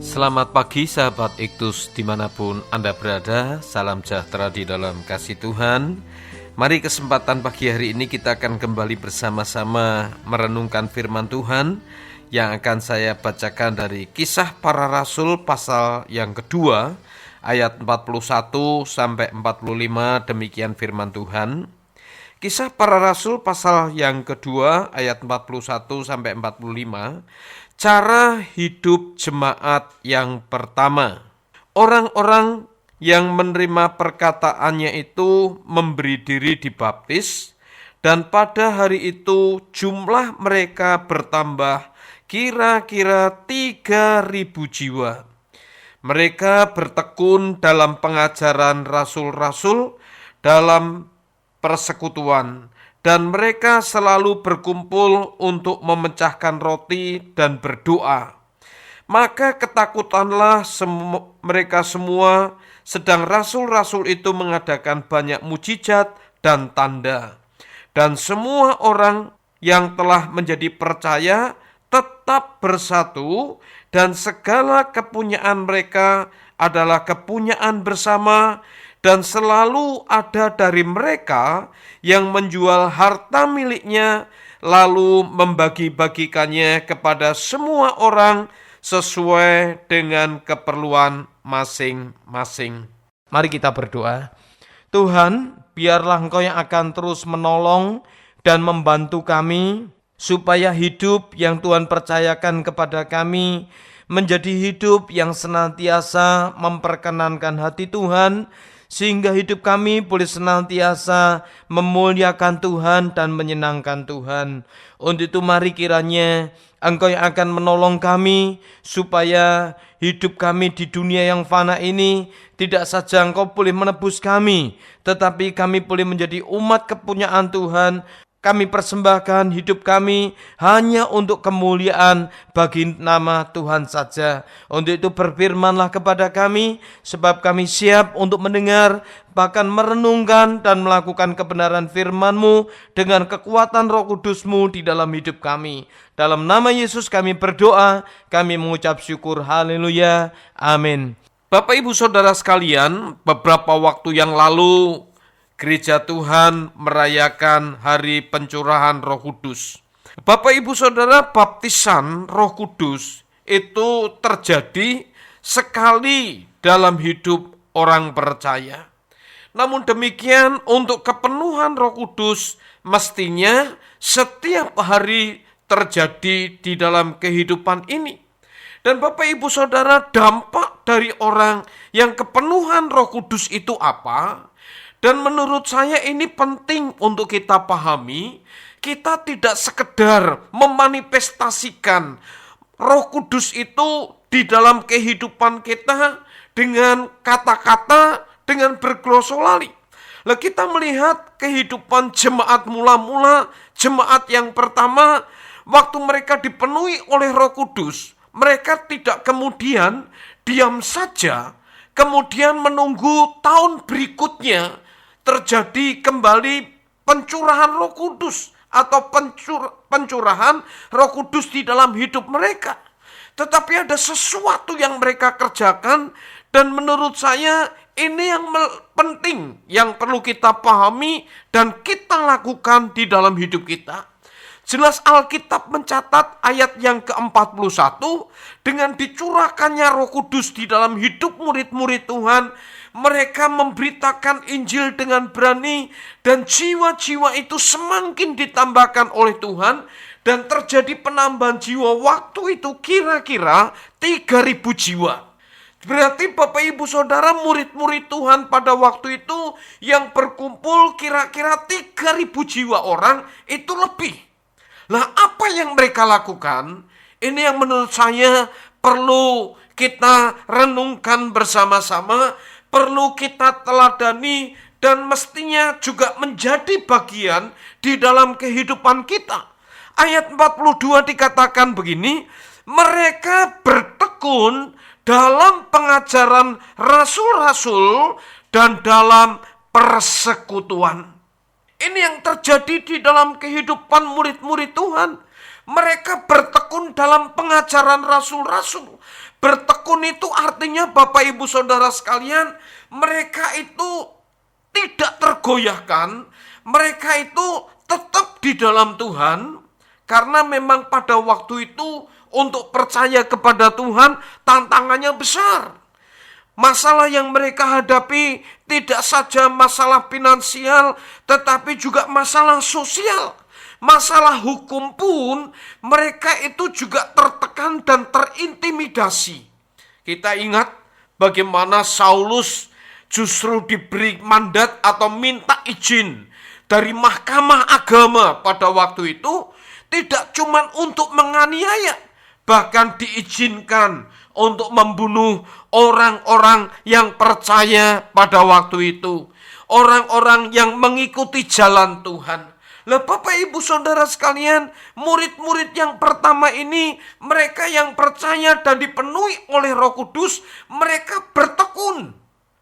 Selamat pagi sahabat Iktus dimanapun Anda berada, salam sejahtera di dalam kasih Tuhan. Mari kesempatan pagi hari ini kita akan kembali bersama-sama merenungkan firman Tuhan yang akan saya bacakan dari Kisah Para Rasul pasal yang kedua ayat 41 sampai 45. Demikian firman Tuhan. Kisah Para Rasul pasal yang kedua ayat 41 sampai 45. Cara hidup jemaat yang pertama. Orang-orang yang menerima perkataannya itu memberi diri dibaptis, dan pada hari itu jumlah mereka bertambah kira-kira 3.000 jiwa. Mereka bertekun dalam pengajaran rasul-rasul, dalam persekutuan, dan mereka selalu berkumpul untuk memecahkan roti dan berdoa. Maka ketakutanlah mereka semua, sedang rasul-rasul itu mengadakan banyak mujizat dan tanda. Dan semua orang yang telah menjadi percaya tetap bersatu, dan segala kepunyaan mereka adalah kepunyaan bersama, dan selalu ada dari mereka yang menjual harta miliknya lalu membagi-bagikannya kepada semua orang sesuai dengan keperluan masing-masing. Mari kita berdoa. Tuhan, biarlah Engkau yang akan terus menolong dan membantu kami supaya hidup yang Tuhan percayakan kepada kami menjadi hidup yang senantiasa memperkenankan hati Tuhan, sehingga hidup kami boleh senantiasa memuliakan Tuhan dan menyenangkan Tuhan. Untuk itu mari kiranya Engkau yang akan menolong kami supaya hidup kami di dunia yang fana ini tidak saja Engkau boleh menebus kami, tetapi kami boleh menjadi umat kepunyaan Tuhan. Kami persembahkan hidup kami hanya untuk kemuliaan bagi nama Tuhan saja. Untuk itu berfirmanlah kepada kami, sebab kami siap untuk mendengar, bahkan merenungkan dan melakukan kebenaran firman-Mu dengan kekuatan Roh Kudus-Mu di dalam hidup kami. Dalam nama Yesus kami berdoa, kami mengucap syukur. Haleluya. Amin. Bapak Ibu Saudara sekalian, beberapa waktu yang lalu Gereja Tuhan merayakan hari pencurahan Roh Kudus. Bapak Ibu Saudara, baptisan Roh Kudus itu terjadi sekali dalam hidup orang percaya. Namun demikian, untuk kepenuhan Roh Kudus mestinya setiap hari terjadi di dalam kehidupan ini. Dan Bapak Ibu Saudara, dampak dari orang yang kepenuhan Roh Kudus itu apa? Dan menurut saya ini penting untuk kita pahami. Kita tidak sekedar memanifestasikan Roh Kudus itu di dalam kehidupan kita dengan kata-kata, dengan berglosolali. Lah kita melihat kehidupan jemaat mula-mula, jemaat yang pertama, waktu mereka dipenuhi oleh Roh Kudus, mereka tidak kemudian diam saja, kemudian menunggu tahun berikutnya terjadi kembali pencurahan Roh Kudus atau pencurahan Roh Kudus di dalam hidup mereka. Tetapi ada sesuatu yang mereka kerjakan, dan menurut saya ini yang penting yang perlu kita pahami dan kita lakukan di dalam hidup kita. Jelas Alkitab mencatat ayat yang ke-41, dengan dicurahkannya Roh Kudus di dalam hidup murid-murid Tuhan, mereka memberitakan Injil dengan berani, dan jiwa-jiwa itu semakin ditambahkan oleh Tuhan, dan terjadi penambahan jiwa waktu itu kira-kira 3.000 jiwa. Berarti Bapak Ibu Saudara, murid-murid Tuhan pada waktu itu yang berkumpul kira-kira 3.000 jiwa orang itu lebih. Lah apa yang mereka lakukan? Ini yang menurut saya perlu kita renungkan bersama-sama, perlu kita teladani, dan mestinya juga menjadi bagian di dalam kehidupan kita. Ayat 42 dikatakan begini, mereka bertekun dalam pengajaran rasul-rasul dan dalam persekutuan. Ini yang terjadi di dalam kehidupan murid-murid Tuhan. Mereka bertekun dalam pengajaran rasul-rasul. Bertekun itu artinya Bapak Ibu Saudara sekalian, mereka itu tidak tergoyahkan, mereka itu tetap di dalam Tuhan, karena memang pada waktu itu untuk percaya kepada Tuhan tantangannya besar. Masalah yang mereka hadapi tidak saja masalah finansial, tetapi juga masalah sosial. Masalah hukum pun mereka itu juga tertekan dan terintimidasi. Kita ingat bagaimana Saulus justru diberi mandat atau minta izin dari mahkamah agama pada waktu itu, tidak cuma untuk menganiaya, bahkan diizinkan untuk membunuh orang-orang yang percaya pada waktu itu. Orang-orang yang mengikuti jalan Tuhan. Lah Bapak Ibu Saudara sekalian, murid-murid yang pertama ini, mereka yang percaya dan dipenuhi oleh Roh Kudus, mereka bertekun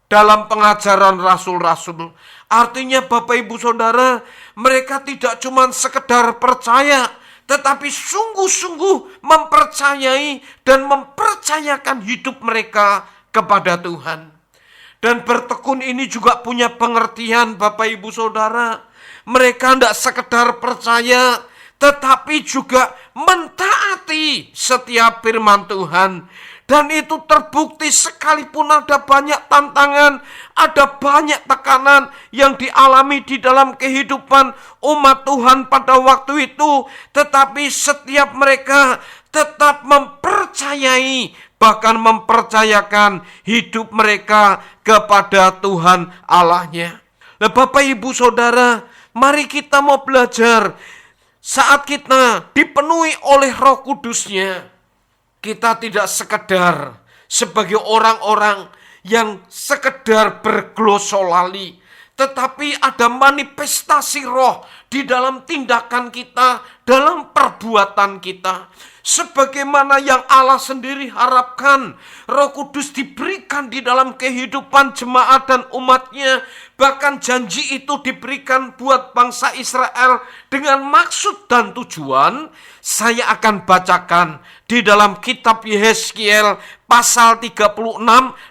dalam pengajaran rasul-rasul. Artinya Bapak Ibu Saudara, mereka tidak cuma sekedar percaya, tetapi sungguh-sungguh mempercayai dan mempercayakan hidup mereka kepada Tuhan. Dan bertekun ini juga punya pengertian Bapak Ibu Saudara. Mereka tidak sekedar percaya, tetapi juga mentaati setiap firman Tuhan. Dan itu terbukti sekalipun ada banyak tantangan, ada banyak tekanan yang dialami di dalam kehidupan umat Tuhan pada waktu itu. Tetapi setiap mereka tetap mempercayai, bahkan mempercayakan hidup mereka kepada Tuhan Allahnya. Nah Bapak Ibu Saudara, mari kita mau belajar saat kita dipenuhi oleh Roh Kudusnya. Kita tidak sekedar sebagai orang-orang yang sekedar berglosolali, tetapi ada manifestasi roh di dalam tindakan kita, dalam perbuatan kita. Sebagaimana yang Allah sendiri harapkan, Roh Kudus diberikan di dalam kehidupan jemaat dan umatnya. Bahkan janji itu diberikan buat bangsa Israel dengan maksud dan tujuan. Saya akan bacakan di dalam kitab Yehezkiel pasal 36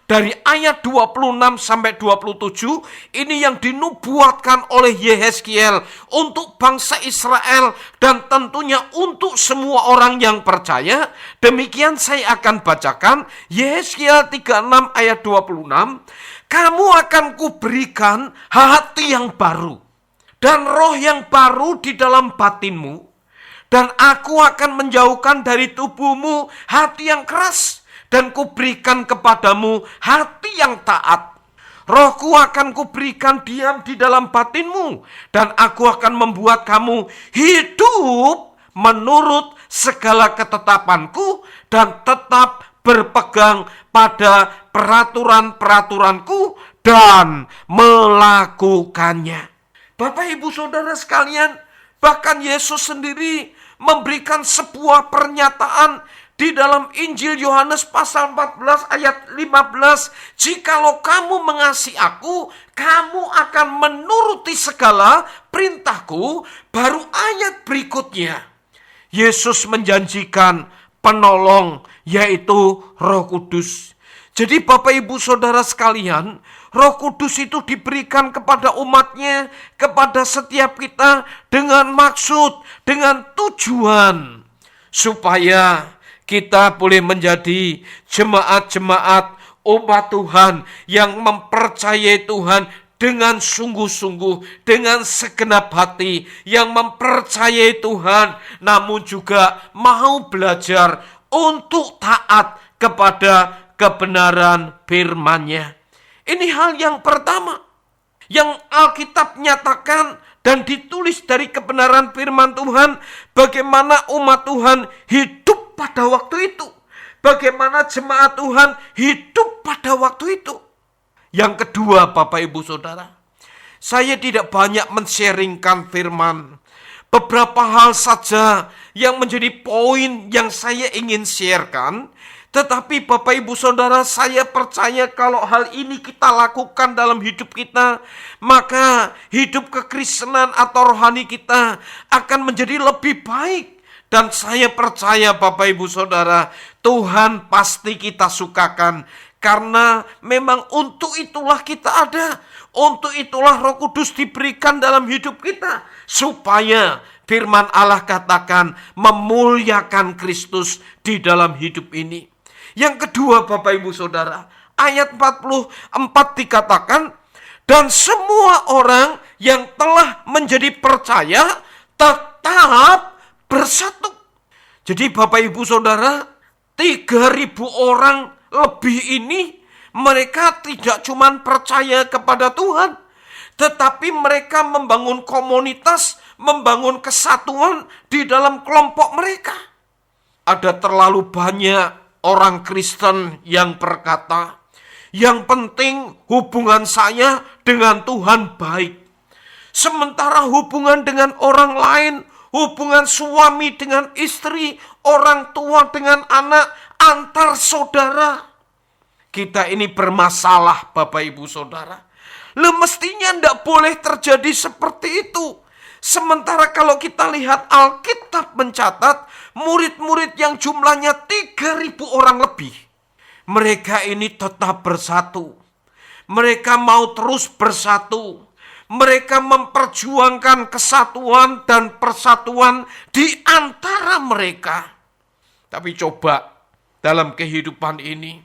dari ayat 26 sampai 27. Ini yang dinubuatkan oleh Yehezkiel untuk bangsa Israel dan tentunya untuk semua orang yang percaya. Demikian saya akan bacakan Yehezkiel 36 ayat 26. Kamu akan kuberikan hati yang baru dan roh yang baru di dalam batinmu, dan aku akan menjauhkan dari tubuhmu hati yang keras, dan kuberikan kepadamu hati yang taat. Rohku akan kuberikan diam di dalam batinmu, dan aku akan membuat kamu hidup menurut segala ketetapanku, dan tetap berpegang pada peraturan-peraturanku dan melakukannya. Bapak Ibu Saudara sekalian, bahkan Yesus sendiri memberikan sebuah pernyataan di dalam Injil Yohanes pasal 14 ayat 15. Jikalau kamu mengasihi aku, kamu akan menuruti segala perintahku. Baru ayat berikutnya, Yesus menjanjikan penolong, yaitu Roh Kudus. Jadi Bapak Ibu Saudara sekalian, Roh Kudus itu diberikan kepada umatnya, kepada setiap kita dengan maksud, dengan tujuan, supaya kita boleh menjadi jemaat-jemaat umat Tuhan yang mempercayai Tuhan dengan sungguh-sungguh, dengan segenap hati, yang mempercayai Tuhan, namun juga mau belajar untuk taat kepada kebenaran firman-Nya. Ini hal yang pertama yang Alkitab nyatakan dan ditulis dari kebenaran firman Tuhan, bagaimana umat Tuhan hidup pada waktu itu, bagaimana jemaat Tuhan hidup pada waktu itu. Yang kedua, Bapak Ibu Saudara, saya tidak banyak men-sharingkan firman. Beberapa hal saja yang menjadi poin yang saya ingin sharekan. Tetapi Bapak Ibu Saudara, saya percaya kalau hal ini kita lakukan dalam hidup kita, maka hidup kekristenan atau rohani kita akan menjadi lebih baik Dan saya percaya Bapak Ibu Saudara, Tuhan pasti kita sukakan. Karena memang untuk itulah kita ada. Untuk itulah Roh Kudus diberikan dalam hidup kita. Supaya firman Allah katakan memuliakan Kristus di dalam hidup ini. Yang kedua Bapak Ibu Saudara, ayat 44 dikatakan, dan semua orang yang telah menjadi percaya tetap bersatu. Jadi Bapak Ibu Saudara, 3.000 orang lebih ini, mereka tidak cuma percaya kepada Tuhan, tetapi mereka membangun komunitas, membangun kesatuan di dalam kelompok mereka. Ada terlalu banyak orang Kristen yang berkata, yang penting hubungan saya dengan Tuhan baik. Sementara hubungan dengan orang lain, hubungan suami dengan istri, orang tua dengan anak, antar saudara, kita ini bermasalah Bapak Ibu Saudara. Mestinya tidak boleh terjadi seperti itu. Sementara kalau kita lihat Alkitab mencatat, murid-murid yang jumlahnya 3.000 orang lebih, mereka ini tetap bersatu. Mereka mau terus bersatu. Mereka memperjuangkan kesatuan dan persatuan di antara mereka. Tapi coba dalam kehidupan ini,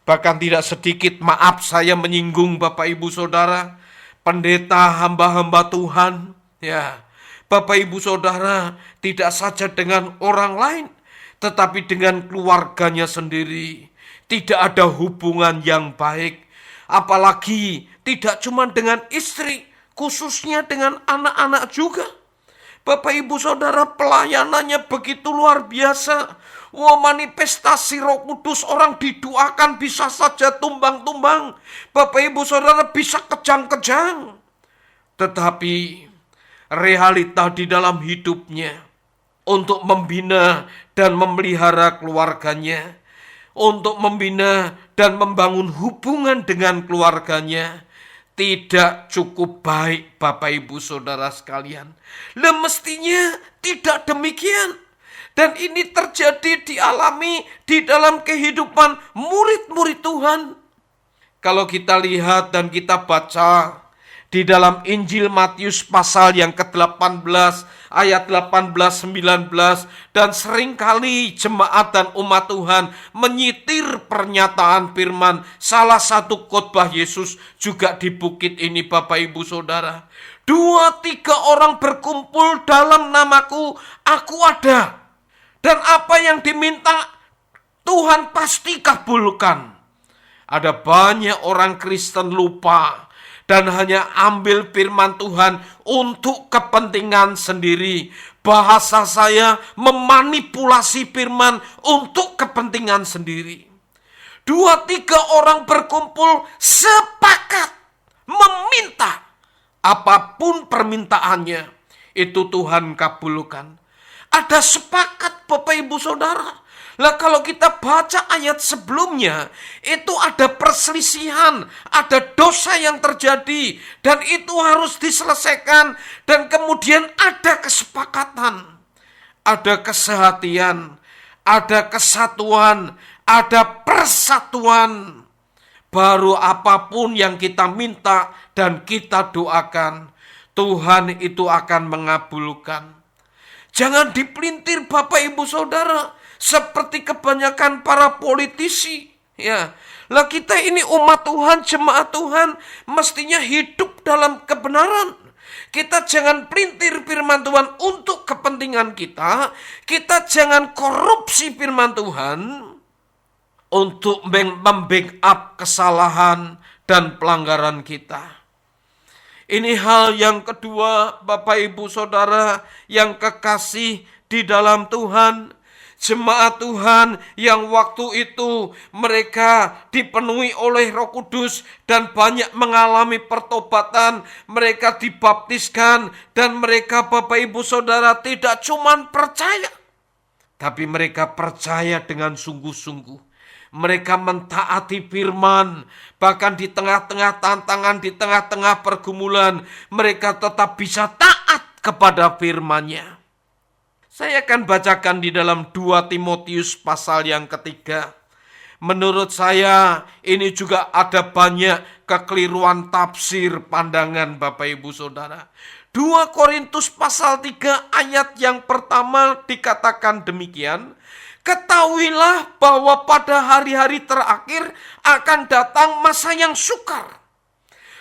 bahkan tidak sedikit, maaf saya menyinggung Bapak Ibu Saudara, pendeta, hamba-hamba Tuhan, ya, Bapak Ibu Saudara, tidak saja dengan orang lain, tetapi dengan keluarganya sendiri. Tidak ada hubungan yang baik. Apalagi tidak cuma dengan istri, khususnya dengan anak-anak juga. Bapak Ibu Saudara, pelayanannya begitu luar biasa. Manifestasi Roh Kudus, orang didoakan bisa saja tumbang-tumbang. Bapak Ibu Saudara, bisa kejang-kejang. Tetapi realita di dalam hidupnya untuk membina dan memelihara keluarganya, untuk membina dan membangun hubungan dengan keluarganya, tidak cukup baik Bapak Ibu Saudara sekalian. Mestinya tidak demikian. Dan ini terjadi, dialami di dalam kehidupan murid-murid Tuhan. Kalau kita lihat dan kita baca di dalam Injil Matius pasal yang ke-18 ayat 18-19, dan seringkali jemaat dan umat Tuhan menyitir pernyataan firman salah satu khotbah Yesus juga di bukit ini Bapak Ibu Saudara. 2-3 orang berkumpul dalam namaku, aku ada. Dan apa yang diminta Tuhan pasti kabulkan. Ada banyak orang Kristen lupa dan hanya ambil firman Tuhan untuk kepentingan sendiri. Bahasa saya, memanipulasi firman untuk kepentingan sendiri. 2-3 orang berkumpul sepakat meminta apapun permintaannya, itu Tuhan kabulkan. Ada sepakat Bapak Ibu Saudara. Kalau kita baca ayat sebelumnya, itu ada perselisihan, ada dosa yang terjadi, dan itu harus diselesaikan. Dan kemudian ada kesepakatan, ada kesehatian, ada kesatuan, ada persatuan. Baru apapun yang kita minta dan kita doakan, Tuhan itu akan mengabulkan. Jangan dipelintir Bapak Ibu Saudara, seperti kebanyakan para politisi. Ya, kita ini umat Tuhan, jemaat Tuhan, mestinya hidup dalam kebenaran. Kita jangan pelintir firman Tuhan untuk kepentingan kita. Kita jangan korupsi firman Tuhan untuk membackup kesalahan dan pelanggaran kita. Ini hal yang kedua Bapak Ibu Saudara yang kekasih di dalam Tuhan. Jemaat Tuhan yang waktu itu mereka dipenuhi oleh Roh Kudus dan banyak mengalami pertobatan. Mereka dibaptiskan dan mereka Bapak Ibu Saudara tidak cuma percaya, tapi mereka percaya dengan sungguh-sungguh. Mereka mentaati firman, bahkan di tengah-tengah tantangan, di tengah-tengah pergumulan, mereka tetap bisa taat kepada firman-Nya. Saya akan bacakan di dalam 2 Timotius pasal yang ketiga. Menurut saya ini juga ada banyak kekeliruan tafsir pandangan Bapak Ibu Saudara. 2 Korintus pasal 3 ayat yang pertama dikatakan demikian. Ketahuilah bahwa pada hari-hari terakhir akan datang masa yang sukar.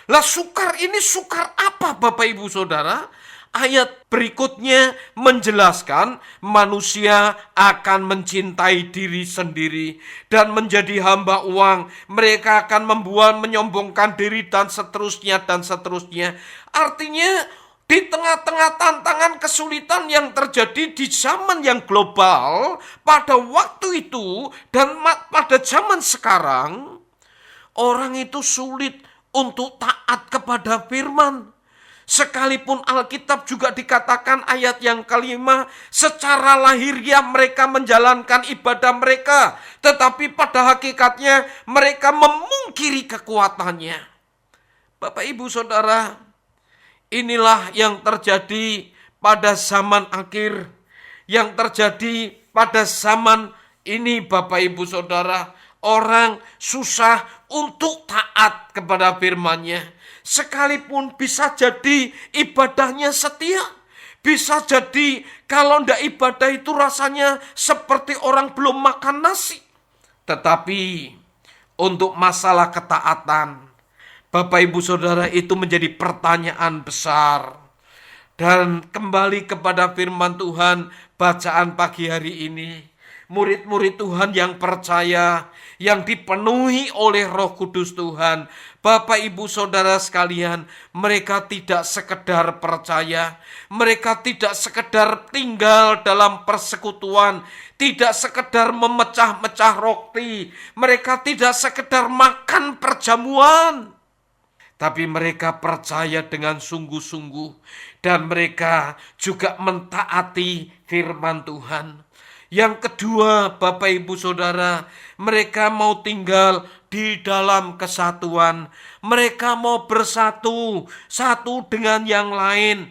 Lah sukar ini sukar apa Bapak Ibu Saudara? Ayat berikutnya menjelaskan manusia akan mencintai diri sendiri dan menjadi hamba uang. Mereka akan membuat menyombongkan diri dan seterusnya dan seterusnya. Artinya di tengah-tengah tantangan kesulitan yang terjadi di zaman yang global pada waktu itu dan pada zaman sekarang, orang itu sulit untuk taat kepada firman. Sekalipun Alkitab juga dikatakan ayat yang kelima, secara lahiriah mereka menjalankan ibadah mereka, tetapi pada hakikatnya mereka memungkiri kekuatannya. Bapak Ibu Saudara, inilah yang terjadi pada zaman akhir, yang terjadi pada zaman ini Bapak Ibu Saudara. Orang susah untuk taat kepada firman-Nya. Sekalipun bisa jadi ibadahnya setia. Bisa jadi kalau tidak ibadah itu rasanya seperti orang belum makan nasi. Tetapi untuk masalah ketaatan, Bapak Ibu Saudara, itu menjadi pertanyaan besar. Dan kembali kepada firman Tuhan bacaan pagi hari ini. Murid-murid Tuhan yang percaya, yang dipenuhi oleh Roh Kudus Tuhan, Bapak Ibu Saudara sekalian, mereka tidak sekedar percaya, mereka tidak sekedar tinggal dalam persekutuan, tidak sekedar memecah-mecah roti, mereka tidak sekedar makan perjamuan, tapi mereka percaya dengan sungguh-sungguh dan mereka juga mentaati firman Tuhan. Yang kedua, Bapak Ibu Saudara, mereka mau tinggal di dalam kesatuan. Mereka mau bersatu, satu dengan yang lain.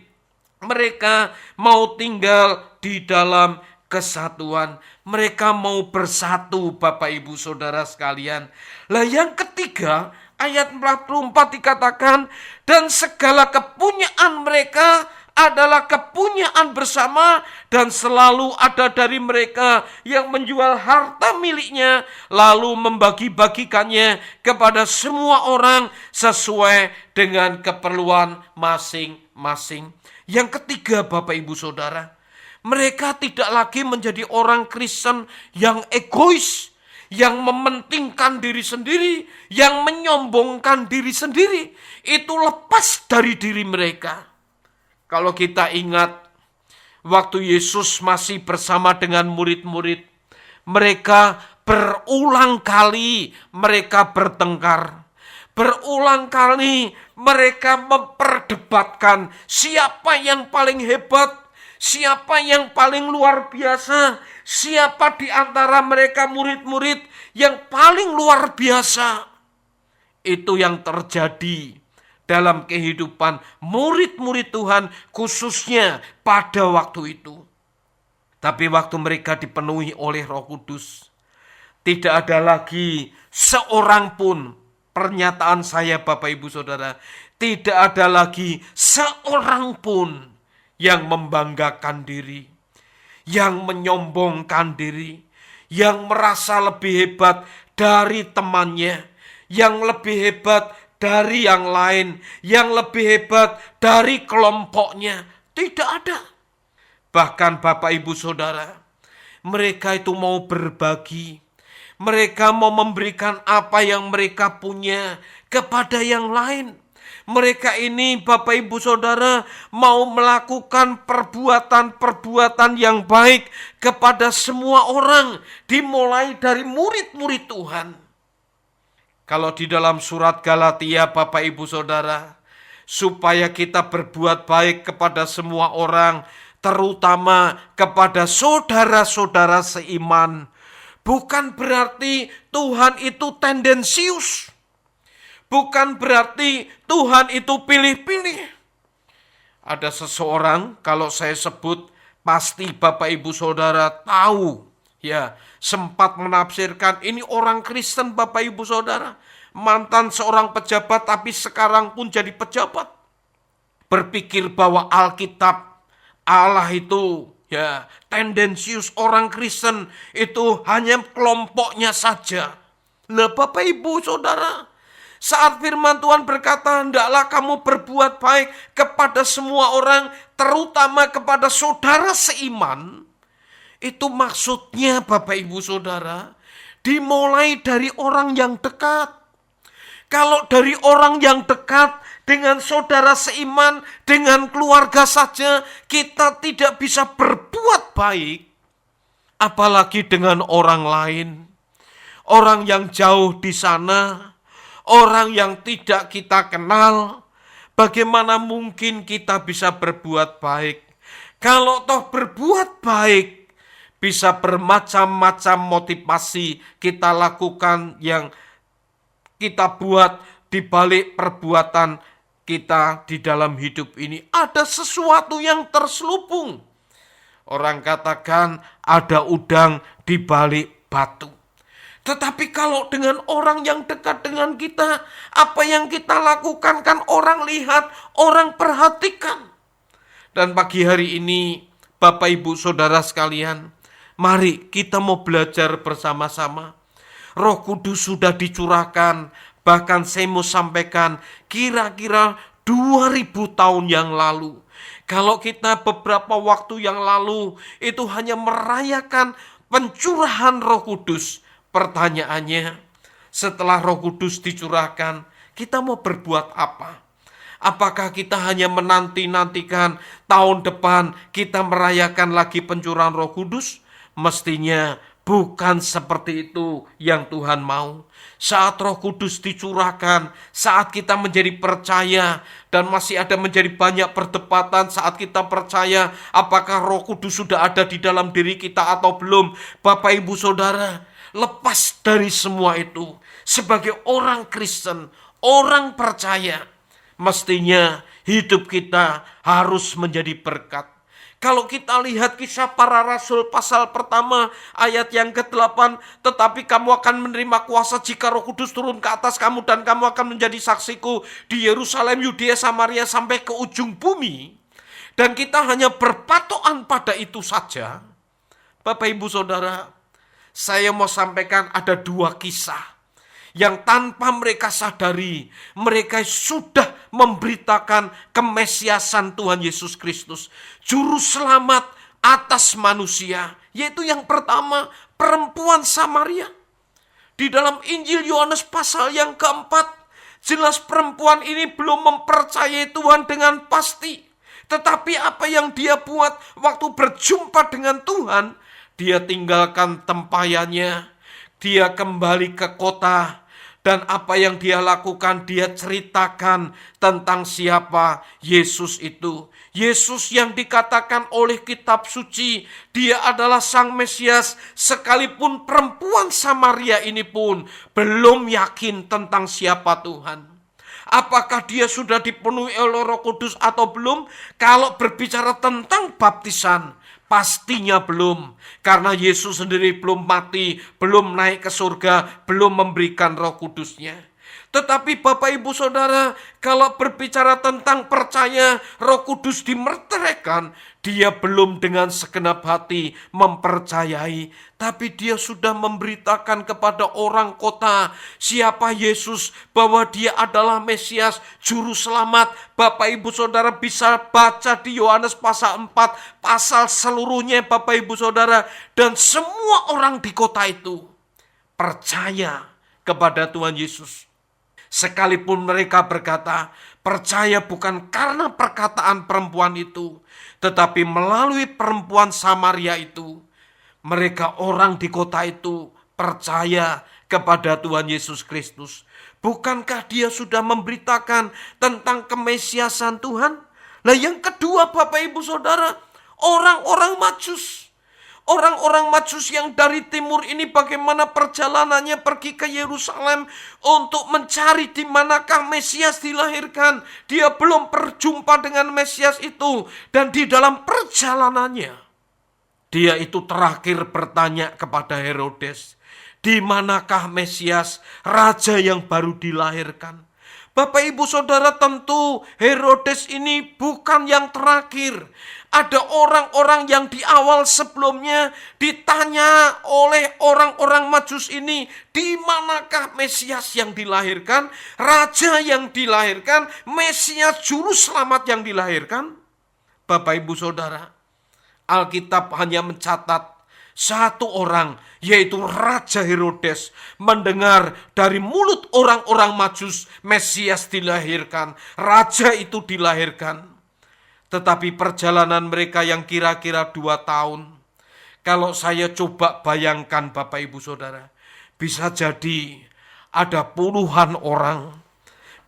Mereka mau tinggal di dalam kesatuan. Mereka mau bersatu, Bapak Ibu Saudara sekalian. Lah yang ketiga, ayat 44 dikatakan, dan segala kepunyaan mereka adalah kepunyaan bersama, dan selalu ada dari mereka yang menjual harta miliknya lalu membagi-bagikannya kepada semua orang sesuai dengan keperluan masing-masing. Yang ketiga, Bapak Ibu Saudara, mereka tidak lagi menjadi orang Kristen yang egois, yang mementingkan diri sendiri, yang menyombongkan diri sendiri. Itu lepas dari diri mereka. Kalau kita ingat waktu Yesus masih bersama dengan murid-murid, mereka berulang kali mereka bertengkar. Berulang kali mereka memperdebatkan siapa yang paling hebat, siapa yang paling luar biasa, siapa di antara mereka murid-murid yang paling luar biasa. Itu yang terjadi dalam kehidupan murid-murid Tuhan, khususnya pada waktu itu. Tapi waktu mereka dipenuhi oleh Roh Kudus, tidak ada lagi seorang pun, pernyataan saya Bapak Ibu Saudara, tidak ada lagi seorang pun yang membanggakan diri, yang menyombongkan diri, yang merasa lebih hebat dari temannya, yang lebih hebat dari yang lain, yang lebih hebat dari kelompoknya. Tidak ada. Bahkan Bapak Ibu Saudara, mereka itu mau berbagi. Mereka mau memberikan apa yang mereka punya kepada yang lain. Mereka ini Bapak Ibu Saudara mau melakukan perbuatan-perbuatan yang baik kepada semua orang, dimulai dari murid-murid Tuhan. Kalau di dalam surat Galatia Bapak Ibu Saudara, supaya kita berbuat baik kepada semua orang, terutama kepada saudara-saudara seiman. Bukan berarti Tuhan itu tendensius. Bukan berarti Tuhan itu pilih-pilih. Ada seseorang, kalau saya sebut Pasti Bapak Ibu Saudara tahu, ya, sempat menafsirkan ini orang Kristen Bapak Ibu Saudara, mantan seorang pejabat tapi sekarang pun jadi pejabat. Berpikir bahwa Alkitab, Allah itu ya tendensius, orang Kristen itu hanya kelompoknya saja. Nah Bapak Ibu Saudara, saat firman Tuhan berkata, hendaklah kamu berbuat baik kepada semua orang, terutama kepada saudara seiman. Itu maksudnya Bapak Ibu Saudara, dimulai dari orang yang dekat. Kalau dari orang yang dekat, dengan saudara seiman, dengan keluarga saja, kita tidak bisa berbuat baik. Apalagi dengan orang lain. Orang yang jauh di sana, orang yang tidak kita kenal, bagaimana mungkin kita bisa berbuat baik? Kalau toh berbuat baik, bisa bermacam-macam motivasi kita lakukan yang kita buat di balik perbuatan kita di dalam hidup ini. Ada sesuatu yang terselubung. Orang katakan ada udang di balik batu. Tetapi kalau dengan orang yang dekat dengan kita, apa yang kita lakukan kan orang lihat, orang perhatikan. Dan pagi hari ini, Bapak Ibu Saudara sekalian, mari kita mau belajar bersama-sama. Roh Kudus sudah dicurahkan, bahkan saya mau sampaikan kira-kira 2000 tahun yang lalu. Kalau kita beberapa waktu yang lalu itu hanya merayakan pencurahan Roh Kudus. Pertanyaannya, setelah Roh Kudus dicurahkan, kita mau berbuat apa? Apakah kita hanya menanti-nantikan tahun depan kita merayakan lagi pencurahan Roh Kudus? Mestinya bukan seperti itu yang Tuhan mau. Saat Roh Kudus dicurahkan, saat kita menjadi percaya, dan masih ada menjadi banyak perdebatan saat kita percaya apakah Roh Kudus sudah ada di dalam diri kita atau belum. Bapak Ibu Saudara, lepas dari semua itu, sebagai orang Kristen, orang percaya, mestinya hidup kita harus menjadi berkat. Kalau kita lihat Kisah Para Rasul pasal pertama ayat yang ke-8, tetapi kamu akan menerima kuasa jika Roh Kudus turun ke atas kamu dan kamu akan menjadi saksiku di Yerusalem, Yudea, Samaria sampai ke ujung bumi. Dan kita hanya berpatokan pada itu saja. Bapak Ibu Saudara, saya mau sampaikan ada 2 kisah yang tanpa mereka sadari, mereka sudah memberitakan kemesiasan Tuhan Yesus Kristus, juru selamat atas manusia. Yaitu yang pertama, perempuan Samaria. Di dalam Injil Yohanes pasal yang keempat, jelas perempuan ini belum mempercayai Tuhan dengan pasti. Tetapi apa yang dia buat waktu berjumpa dengan Tuhan, dia tinggalkan tempayannya, dia kembali ke kota. Dan apa yang dia lakukan, dia ceritakan tentang siapa Yesus itu. Yesus yang dikatakan oleh kitab suci, dia adalah Sang Mesias, sekalipun perempuan Samaria ini pun belum yakin tentang siapa Tuhan. Apakah dia sudah dipenuhi oleh Roh Kudus atau belum? Kalau berbicara tentang baptisan, pastinya belum. Karena Yesus sendiri belum mati, belum naik ke surga, belum memberikan Roh Kudusnya. Tetapi Bapak Ibu Saudara, kalau berbicara tentang percaya Roh Kudus dimeteraikan, dia belum dengan segenap hati mempercayai, tapi dia sudah memberitakan kepada orang kota siapa Yesus, bahwa dia adalah Mesias, juru selamat. Bapak Ibu Saudara bisa baca di Yohanes pasal 4, pasal seluruhnya Bapak Ibu Saudara, dan semua orang di kota itu percaya kepada Tuhan Yesus. Sekalipun mereka berkata, percaya bukan karena perkataan perempuan itu, tetapi melalui perempuan Samaria itu, mereka orang di kota itu percaya kepada Tuhan Yesus Kristus. Bukankah dia sudah memberitakan tentang kemesiasan Tuhan? Nah yang kedua Bapak Ibu Saudara, orang-orang Majus. Orang-orang Majus yang dari timur ini bagaimana perjalanannya pergi ke Yerusalem untuk mencari di manakah Mesias dilahirkan. Dia belum berjumpa dengan Mesias itu. Dan di dalam perjalanannya, Dia itu terakhir bertanya kepada Herodes, di manakah Mesias, raja yang baru dilahirkan? Bapak Ibu Saudara, tentu Herodes ini bukan yang terakhir. Ada orang-orang yang di awal sebelumnya ditanya oleh orang-orang Majus ini, di manakah Mesias yang dilahirkan, raja yang dilahirkan, Mesias juru selamat yang dilahirkan? Bapak Ibu Saudara, Alkitab hanya mencatat satu orang, yaitu Raja Herodes, mendengar dari mulut orang-orang Majus Mesias dilahirkan, raja itu dilahirkan. Tetapi perjalanan mereka yang kira-kira 2 tahun, kalau saya coba bayangkan Bapak Ibu Saudara, bisa jadi ada puluhan orang,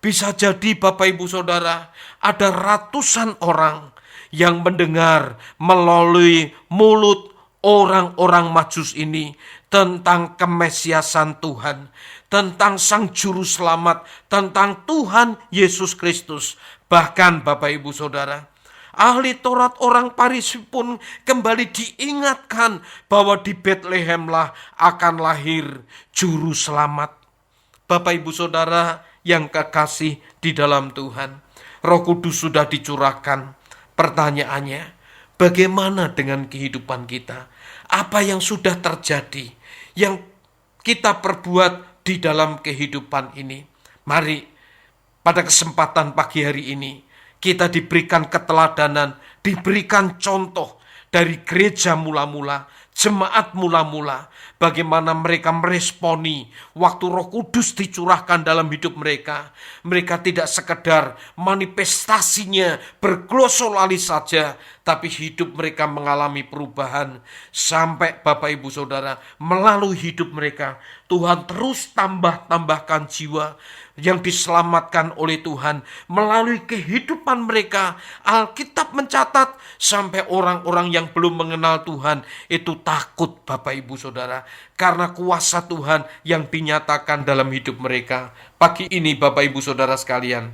bisa jadi Bapak Ibu Saudara ada ratusan orang yang mendengar melalui mulut orang-orang Majus ini tentang kemesiasan Tuhan, tentang Sang Juru Selamat, tentang Tuhan Yesus Kristus. Bahkan Bapak Ibu Saudara, ahli Taurat orang Farisi pun kembali diingatkan bahwa di Betlehemlah akan lahir Juru Selamat. Bapak Ibu Saudara yang kekasih di dalam Tuhan, Roh Kudus sudah dicurahkan. Pertanyaannya, bagaimana dengan kehidupan kita? Apa yang sudah terjadi, yang kita perbuat di dalam kehidupan ini? Mari pada kesempatan pagi hari ini, kita diberikan keteladanan, diberikan contoh dari gereja mula-mula, jemaat mula-mula, bagaimana mereka meresponi waktu Roh Kudus dicurahkan dalam hidup mereka. Mereka tidak sekedar manifestasinya berglosolali saja, tapi hidup mereka mengalami perubahan. Sampai Bapak Ibu Saudara, melalui hidup mereka, Tuhan terus tambahkan jiwa yang diselamatkan oleh Tuhan melalui kehidupan mereka. Alkitab mencatat sampai orang-orang yang belum mengenal Tuhan itu takut Bapak Ibu Saudara, karena kuasa Tuhan yang dinyatakan dalam hidup mereka. Pagi ini Bapak Ibu Saudara sekalian,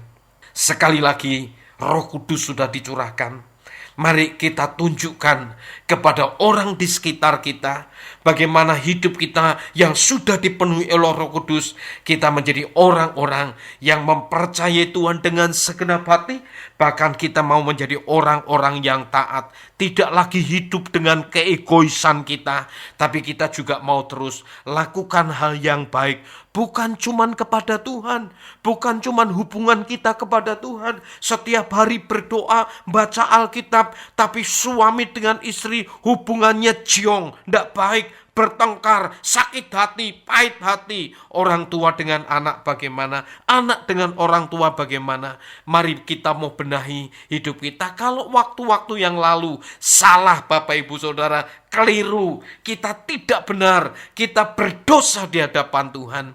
sekali lagi Roh Kudus sudah dicurahkan. Mari kita tunjukkan kepada orang di sekitar kita bagaimana hidup kita yang sudah dipenuhi oleh Roh Kudus. Kita menjadi orang-orang yang mempercayai Tuhan dengan segenap hati. Bahkan kita mau menjadi orang-orang yang taat. Tidak lagi hidup dengan keegoisan kita, tapi kita juga mau terus lakukan hal yang baik. Bukan cuman kepada Tuhan, bukan cuman hubungan kita kepada Tuhan, setiap hari berdoa, baca Alkitab, tapi suami dengan istri hubungannya jiong, tidak baik, bertengkar, sakit hati, pahit hati. Orang tua dengan anak bagaimana, anak dengan orang tua bagaimana. Mari kita mau benahi hidup kita. Kalau waktu-waktu yang lalu salah Bapak Ibu Saudara, keliru, kita tidak benar, kita berdosa di hadapan Tuhan.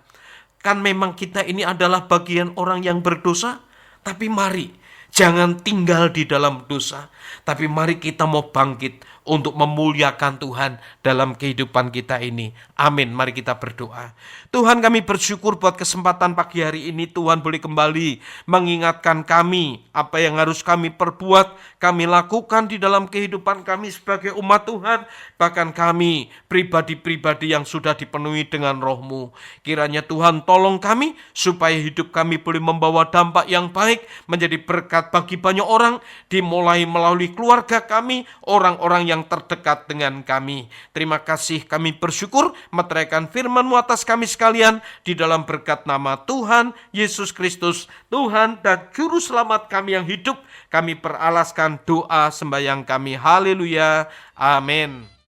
Kan memang kita ini adalah bagian orang yang berdosa, tapi mari jangan tinggal di dalam dosa, tapi mari kita mau bangkit untuk memuliakan Tuhan dalam kehidupan kita ini. Amin. Mari kita berdoa. Tuhan, kami bersyukur buat kesempatan pagi hari ini. Tuhan boleh kembali mengingatkan kami apa yang harus kami perbuat, kami lakukan di dalam kehidupan kami sebagai umat Tuhan. Bahkan kami pribadi-pribadi yang sudah dipenuhi dengan Roh-Mu. Kiranya Tuhan tolong kami supaya hidup kami boleh membawa dampak yang baik, menjadi berkat bagi banyak orang, dimulai melalui keluarga kami, orang-orang yang terdekat dengan kami. Terima kasih, kami bersyukur meteraikan firman-Mu atas kami sekalian di dalam berkat nama Tuhan Yesus Kristus, Tuhan dan Juru Selamat kami yang hidup. Kami peralaskan doa sembahyang kami. Haleluya. Amin.